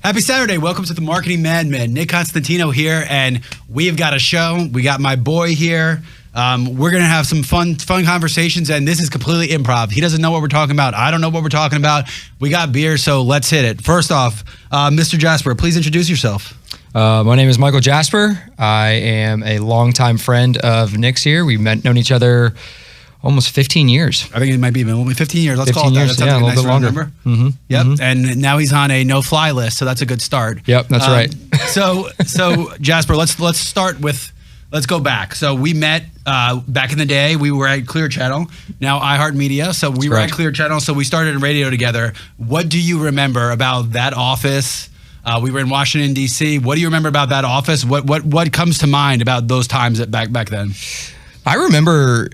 Happy Saturday. Welcome to the Marketing Madmen. Nick Constantino here, and we've got a show. We got my boy here. We're going to have some fun conversations, and this is completely improv. He doesn't know what we're talking about. I don't know what we're talking about. We got beer, so let's hit it. First off, Mr. Jasper, please introduce yourself. My name is Michael Jasper. I am a longtime friend of Nick's here. We've known each other almost 15 years. I think it might be only 15 years. Let's call it that. That sounds like a little bit longer. Mm-hmm. Yep. Mm-hmm. And now he's on a no-fly list, so that's a good start. Yep, that's right. So Jasper, let's start with. Let's go back. So we met back in the day. We were at Clear Channel, now iHeartMedia. So we were at Clear Channel. So we started in radio together. What do you remember about that office? We were in Washington, D.C. What do you remember about that office? What comes to mind about those times back then? I remember,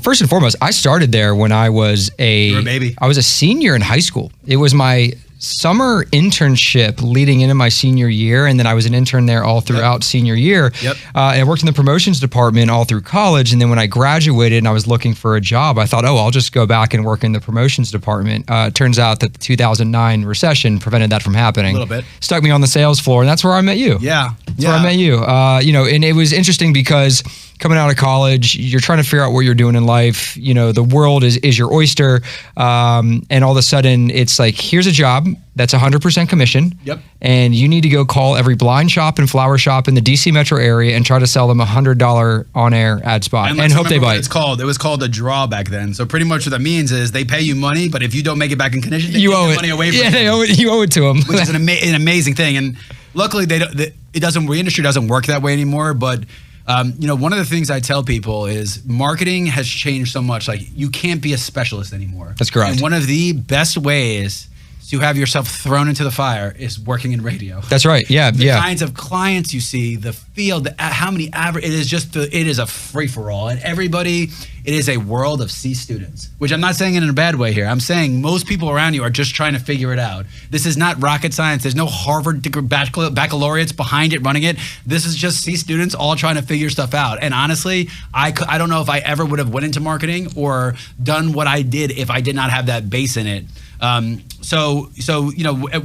first and foremost, I started there when I was you were a baby. I was a senior in high school. It was my summer internship leading into my senior year, and then I was an intern there all throughout senior year. Yep. I worked in the promotions department all through college, and then when I graduated and I was looking for a job, I thought, I'll just go back and work in the promotions department. Turns out that the 2009 recession prevented that from happening. A little bit. Stuck me on the sales floor, and that's where I met you. Yeah. That's where I met you. And it was interesting because coming out of college, you're trying to figure out what you're doing in life. The world is your oyster. And all of a sudden it's like, here's a job that's 100% commission. Yep. And you need to go call every blind shop and flower shop in the DC metro area and try to sell them a $100 on-air ad spot and hope they bite. It was called a draw back then. So pretty much what that means is they pay you money, but if you don't make it back in commission, they take the money away from you. You owe it to them. Which is an amazing thing. And luckily the industry doesn't work that way anymore. But one of the things I tell people is marketing has changed so much. Like, you can't be a specialist anymore. That's correct. And one of the best ways to have yourself thrown into the fire is working in radio. That's right. Yeah. The kinds of clients you see, the field, how many average, it is a free for all. And everybody, it is a world of C students, which I'm not saying it in a bad way here. I'm saying most people around you are just trying to figure it out. This is not rocket science. There's no Harvard baccalaureates behind it running it. This is just C students all trying to figure stuff out. And honestly, I don't know if I ever would have went into marketing or done what I did if I did not have that base in it. So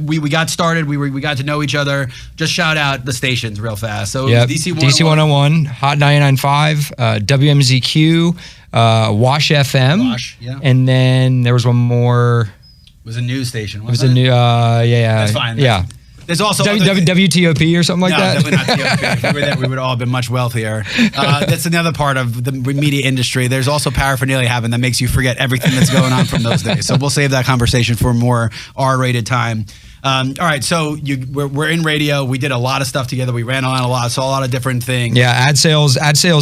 we got started. We got to know each other. Just shout out the stations real fast. So DC 101, Hot 99.5, WMZQ, Wash FM, and then there was one more. It was a news station. It was a new. That's fine. Yeah. There's also WTOP or something like that. No, definitely not TOP. If we were there, we would all have been much wealthier. That's another part of the media industry. There's also paraphernalia happening that makes you forget everything that's going on from those days. So we'll save that conversation for more R-rated time. All right, so we're in radio. We did a lot of stuff together. We ran on a lot, saw a lot of different things. Yeah, ad sales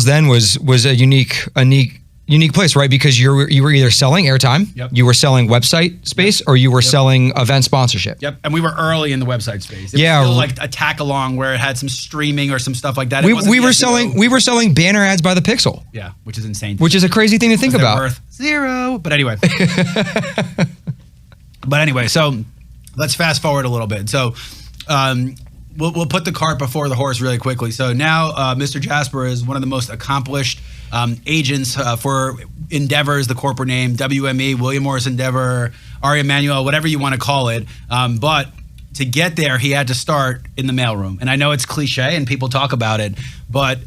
then was a unique place, right? Because you were either selling airtime, you were selling website space, or you were selling event sponsorship. Yep, and we were early in the website space. It was still like a tag along where it had some streaming or some stuff like that. We were selling banner ads by the pixel. Yeah, which is insane. Which is a crazy thing to think about. Worth $0. But anyway. So let's fast forward a little bit. So we'll put the cart before the horse really quickly. So now Mr. Jasper is one of the most accomplished agents for Endeavor is the corporate name, WME, William Morris Endeavor, Ari Emanuel, whatever you want to call it. But to get there, he had to start in the mailroom. And I know it's cliche and people talk about it, but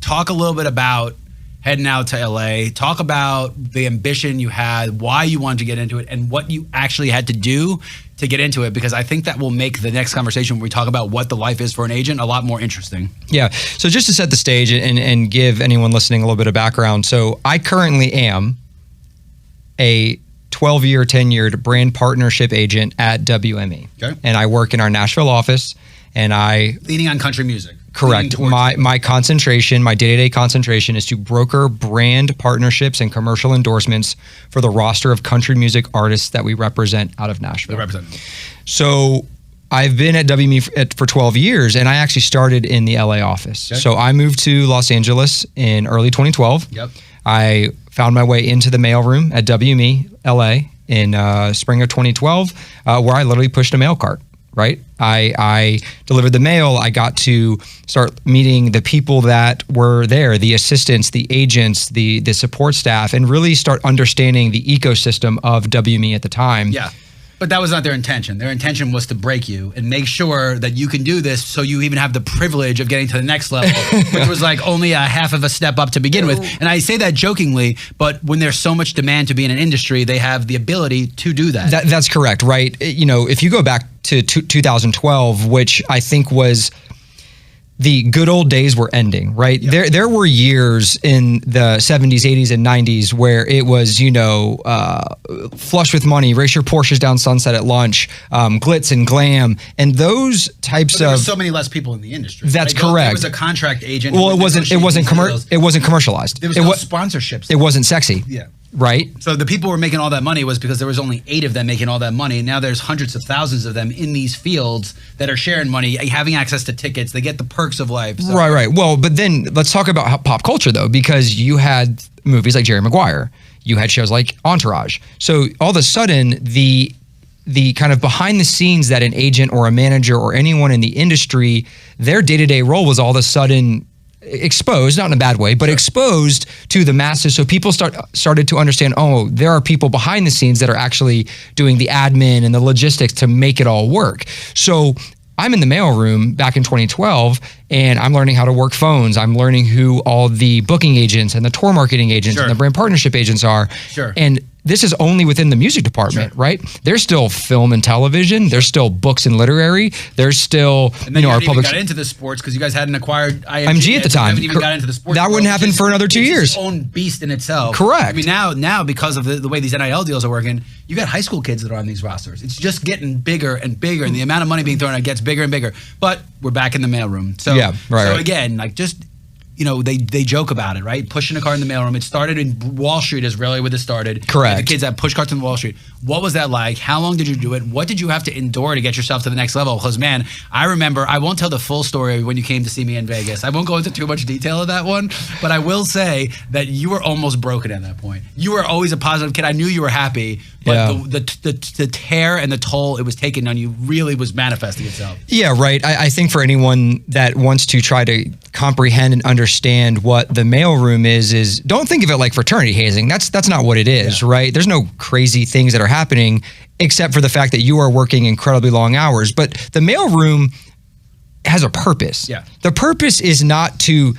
talk a little bit about heading out to LA. Talk about the ambition you had, why you wanted to get into it, and what you actually had to do to get into it, because I think that will make the next conversation when we talk about what the life is for an agent a lot more interesting. Yeah. So just to set the stage and give anyone listening a little bit of background. So I currently am a 12-year, 10-year brand partnership agent at WME. Okay. And I work in our Nashville office, and leaning on country music. Correct. My concentration, my day-to-day concentration is to broker brand partnerships and commercial endorsements for the roster of country music artists that we represent out of Nashville. So I've been at WME for 12 years, and I actually started in the LA office. Okay. So I moved to Los Angeles in early 2012. Yep. I found my way into the mailroom at WME LA in spring of 2012, where I literally pushed a mail cart. Right? I delivered the mail. I got to start meeting the people that were there, the assistants, the agents, the support staff, and really start understanding the ecosystem of WME at the time. Yeah. But that was not their intention. Their intention was to break you and make sure that you can do this so you even have the privilege of getting to the next level, which was like only a half of a step up to begin with. And I say that jokingly, but when there's so much demand to be in an industry, they have the ability to do that. That's correct, right? You know, if you go back to 2012, which I think was the good old days were ending, right? Yep. There were years in the 70s, 80s, and 90s where it was, you know, flush with money, race your Porsches down Sunset at lunch, glitz and glam, and those types there of. Were so many less people in the industry. That's correct. There was a contract agent. Well, it wasn't commercialized. There was no sponsorships. It wasn't sexy. Yeah. Right. So the people who were making all that money was because there was only 8 of them making all that money. Now there's hundreds of thousands of them in these fields that are sharing money, having access to tickets. They get the perks of life. So. Right. Well, but then let's talk about pop culture though, because you had movies like Jerry Maguire, you had shows like Entourage. So all of a sudden the kind of behind the scenes that an agent or a manager or anyone in the industry, their day-to-day role was all of a sudden exposed, not in a bad way, but exposed to the masses. So people started to understand, oh, there are people behind the scenes that are actually doing the admin and the logistics to make it all work. So I'm in the mailroom back in 2012 and I'm learning how to work phones. I'm learning who all the booking agents and the tour marketing agents and the brand partnership agents are. And this is only within the music department, right? There's still film and television. There's still books and literary. There's still, and then you know, our public. Got into the sports because you guys hadn't acquired IMG at the time. You haven't even got into the sports. That wouldn't happen for another 2 years. It's its own beast in itself. Correct. I mean, now because of the way these NIL deals are working, you got high school kids that are on these rosters. It's just getting bigger and bigger, and the amount of money being thrown out gets bigger and bigger. But we're back in the mailroom. So again, like just. You know, they joke about it, right? Pushing a cart in the mailroom. It started in Wall Street is really where this started. Correct. The kids that push carts in Wall Street. What was that like? How long did you do it? What did you have to endure to get yourself to the next level? Because, man, I remember, I won't tell the full story when you came to see me in Vegas. I won't go into too much detail of that one, but I will say that you were almost broken at that point. You were always a positive kid. I knew you were happy, but the tear and the toll it was taking on you really was manifesting itself. Yeah, right. I think for anyone that wants to try to comprehend and understand what the mailroom is don't think of it like fraternity hazing. That's not what it is, right? There's no crazy things that are happening except for the fact that you are working incredibly long hours. But the mailroom has a purpose. Yeah. The purpose is not to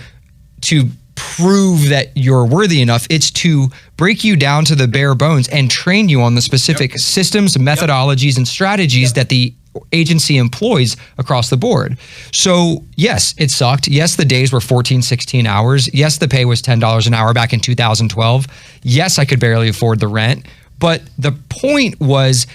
prove that you're worthy enough. It's to break you down to the bare bones and train you on the specific systems, methodologies, and strategies that the agency employs across the board. So yes, it sucked. Yes, the days were 14, 16 hours. Yes, the pay was $10 an hour back in 2012. Yes, I could barely afford the rent. But the point was,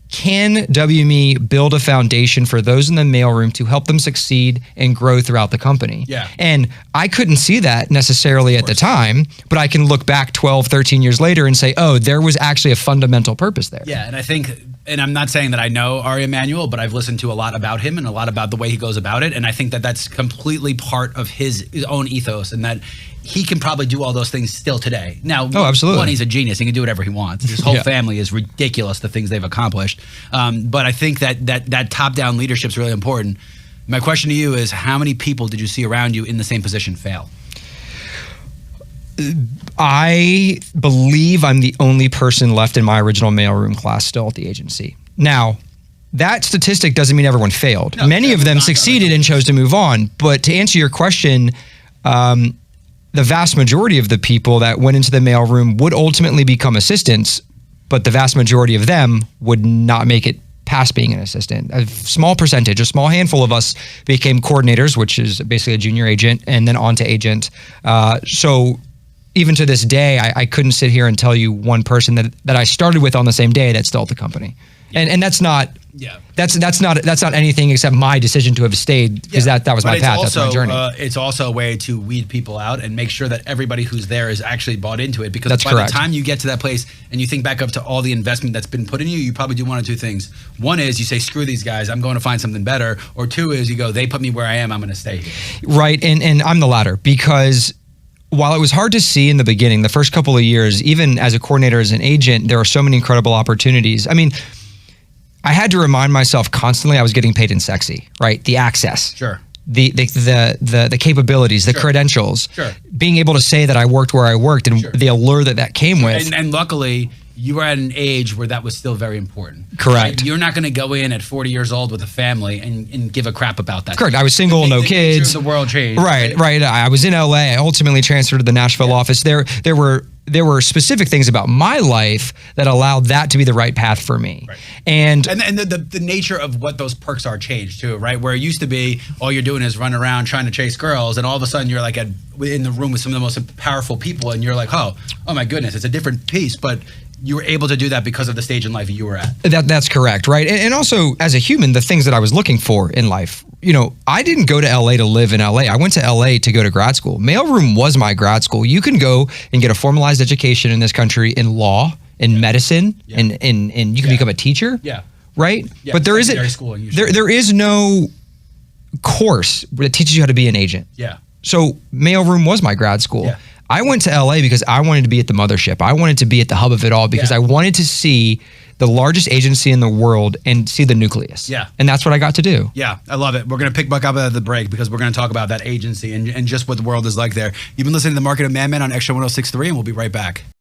can WME build a foundation for those in the mailroom to help them succeed and grow throughout the company? Yeah. And I couldn't see that necessarily at the time, but I can look back 12, 13 years later and say, oh, there was actually a fundamental purpose there. Yeah, and I think, and I'm not saying that I know Ari Emanuel, but I've listened to a lot about him and a lot about the way he goes about it, and I think that that's completely part of his own ethos, and that he can probably do all those things still today. Now, absolutely. One, he's a genius. He can do whatever he wants. His whole family is ridiculous, the things they've accomplished. But I think that top-down leadership is really important. My question to you is, how many people did you see around you in the same position fail? I believe I'm the only person left in my original mailroom class still at the agency. Now, that statistic doesn't mean everyone failed. No, many of them succeeded and chose to move on. But to answer your question, the vast majority of the people that went into the mailroom would ultimately become assistants, but the vast majority of them would not make it past being an assistant. A small percentage, a small handful of us became coordinators, which is basically a junior agent, and then on to agent. So even to this day, I couldn't sit here and tell you one person that I started with on the same day that's still at the company. And that's not that's not anything except my decision to have stayed, because that was my path. That's my journey. It's also a way to weed people out and make sure that everybody who's there is actually bought into it. Because that's by correct. the time you get to that place and you think back up to all the investment that's been put in you, you probably do one of two things. One is you say, screw these guys, I'm going to find something better. Or two is you go, they put me where I am, I'm going to stay here. Right, and I'm the latter, because while it was hard to see in the beginning, the first couple of years, even as a coordinator, as an agent, there were so many incredible opportunities. I mean, I had to remind myself constantly I was getting paid in sexy, right? The access. Sure. The capabilities, the credentials. Sure. Being able to say that I worked where I worked and the allure that came with. And luckily, you were at an age where that was still very important. Correct. Right? You're not going to go in at 40 years old with a family and give a crap about that. Correct. I was single, no kids. The world changed. Right. I was in LA. I ultimately transferred to the Nashville office. There were specific things about my life that allowed that to be the right path for me. Right. And the nature of what those perks are changed too, right? Where it used to be all you're doing is run around trying to chase girls, and all of a sudden you're like in the room with some of the most powerful people, and you're like, oh my goodness, it's a different piece, but you were able to do that because of the stage in life you were at. That's correct, right? And also, as a human, the things that I was looking for in life, I didn't go to LA to live in LA. I went to LA to go to grad school. Mailroom was my grad school. You can go and get a formalized education in this country in law, in medicine, and you can become a teacher. Yeah. Right? Yeah, but there is no course that teaches you how to be an agent. Yeah. So Mailroom was my grad school. Yeah. I went to LA because I wanted to be at the mothership. I wanted to be at the hub of it all because I wanted to see the largest agency in the world and see the nucleus. Yeah. And that's what I got to do. Yeah, I love it. We're going to pick back up at the break because we're going to talk about that agency and just what the world is like there. You've been listening to the Marketing Madmen on Extra 106.3, and we'll be right back.